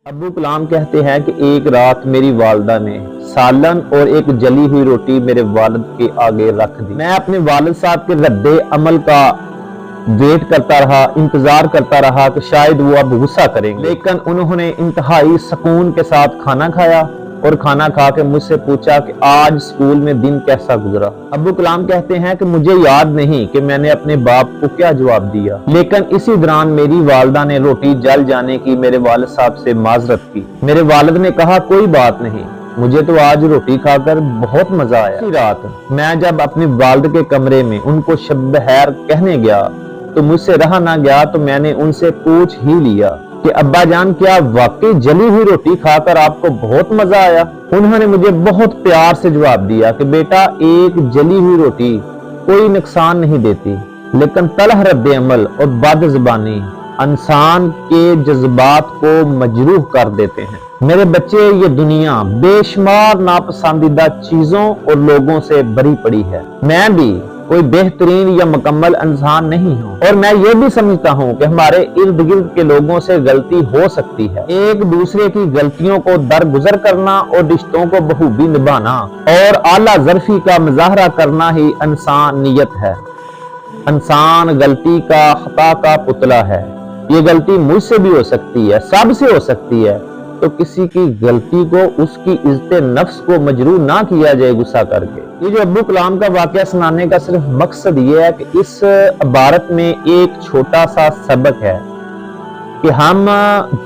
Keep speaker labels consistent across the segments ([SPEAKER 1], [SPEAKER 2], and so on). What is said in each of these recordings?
[SPEAKER 1] ابو کلام کہتے ہیں کہ ایک رات میری والدہ نے سالن اور ایک جلی ہوئی روٹی میرے والد کے آگے رکھ دی۔ میں اپنے والد صاحب کے رد عمل کا ویٹ کرتا رہا، انتظار کرتا رہا کہ شاید وہ اب غصہ کریں گے، لیکن انہوں نے انتہائی سکون کے ساتھ کھانا کھایا اور کھانا کھا کے مجھ سے پوچھا کہ آج اسکول میں دن کیسا گزرا۔ ابو کلام کہتے ہیں کہ مجھے یاد نہیں کہ میں نے اپنے باپ کو کیا جواب دیا، لیکن اسی دوران میری والدہ نے روٹی جل جانے کی میرے والد صاحب سے معذرت کی۔ میرے والد نے کہا کوئی بات نہیں، مجھے تو آج روٹی کھا کر بہت مزہ آیا۔ اسی رات میں جب اپنے والد کے کمرے میں ان کو شب بخیر کہنے گیا تو مجھ سے رہا نہ گیا تو میں نے ان سے پوچھ ہی لیا کہ ابا جان کیا واقعی جلی ہوئی روٹی کھا کر آپ کو بہت مزہ آیا؟ انہوں نے مجھے بہت پیار سے جواب دیا کہ بیٹا ایک جلی ہوئی روٹی کوئی نقصان نہیں دیتی، لیکن تلخ رد عمل اور بد زبانی انسان کے جذبات کو مجروح کر دیتے ہیں۔ میرے بچے، یہ دنیا بے شمار ناپسندیدہ چیزوں اور لوگوں سے بھری پڑی ہے۔ میں بھی کوئی بہترین یا مکمل انسان نہیں ہوں، اور میں یہ بھی سمجھتا ہوں کہ ہمارے ارد گرد کے لوگوں سے غلطی ہو سکتی ہے۔ ایک دوسرے کی غلطیوں کو درگزر کرنا اور رشتوں کو بخوبی نبھانا اور اعلیٰ ظرفی کا مظاہرہ کرنا ہی انسانیت ہے۔ انسان غلطی کا، خطا کا پتلا ہے۔ یہ غلطی مجھ سے بھی ہو سکتی ہے، سب سے ہو سکتی ہے، تو کسی کی غلطی کو، اس کی عزت نفس کو مجروح نہ کیا جائے غصہ کر کے۔ یہ جو ابو کلام کا واقعہ سنانے کا صرف مقصد یہ ہے کہ اس عبارت میں ایک چھوٹا سا سبق ہے کہ ہم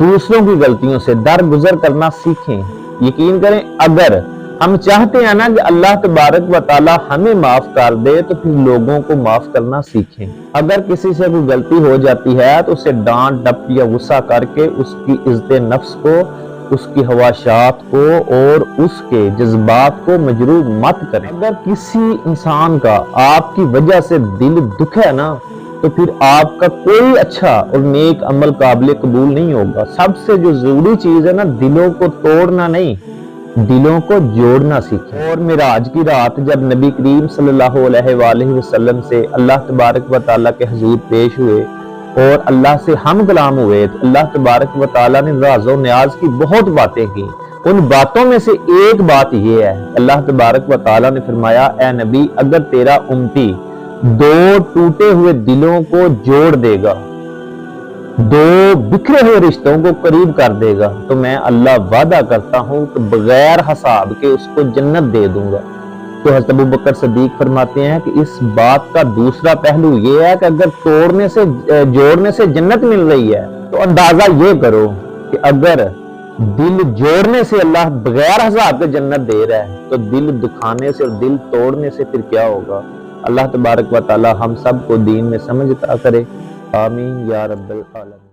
[SPEAKER 1] دوسروں کی غلطیوں سے درگزر کرنا سیکھیں۔ یقین کریں، اگر ہم چاہتے ہیں نا کہ اللہ تبارک و تعالی ہمیں معاف کر دے تو پھر لوگوں کو معاف کرنا سیکھیں۔ اگر کسی سے کوئی غلطی ہو جاتی ہے تو اسے ڈانٹ ڈپٹ یا غصہ کر کے اس کی عزت نفس کو، اس کی خواہشات کو اور اس کے جذبات کو مجروح مت کریں۔ اگر کسی انسان کا آپ کی وجہ سے دل دکھ ہے نا تو پھر آپ کا کوئی اچھا اور نیک عمل قابل قبول نہیں ہوگا۔ سب سے جو ضروری چیز ہے نا، دلوں کو توڑنا نہیں، دلوں کو جوڑنا سیکھیں۔ اور معراج کی رات جب نبی کریم صلی اللہ علیہ وآلہ وسلم سے اللہ تبارک و تعالیٰ کے حضور پیش ہوئے اور اللہ سے ہم کلام ہوئے تو اللہ تبارک و تعالیٰ نے راز و نیاز کی بہت باتیں کی۔ ان باتوں میں سے ایک بات یہ ہے، اللہ تبارک و تعالیٰ نے فرمایا اے نبی، اگر تیرا امتی دو ٹوٹے ہوئے دلوں کو جوڑ دے گا، دو بکھرے ہوئے رشتوں کو قریب کر دے گا تو میں اللہ وعدہ کرتا ہوں کہ بغیر حساب کے اس کو جنت دے دوں گا۔ تو حضرت ابو بکر صدیق فرماتے ہیں کہ اس بات کا دوسرا پہلو یہ ہے کہ اگر جوڑنے سے جنت مل رہی ہے تو اندازہ یہ کرو کہ اگر دل جوڑنے سے اللہ بغیر حساب کے جنت دے رہا ہے تو دل دکھانے سے اور دل توڑنے سے پھر کیا ہوگا۔ اللہ تبارک و تعالی ہم سب کو دین میں سمجھ عطا کرے، آمین یا رب العالمین۔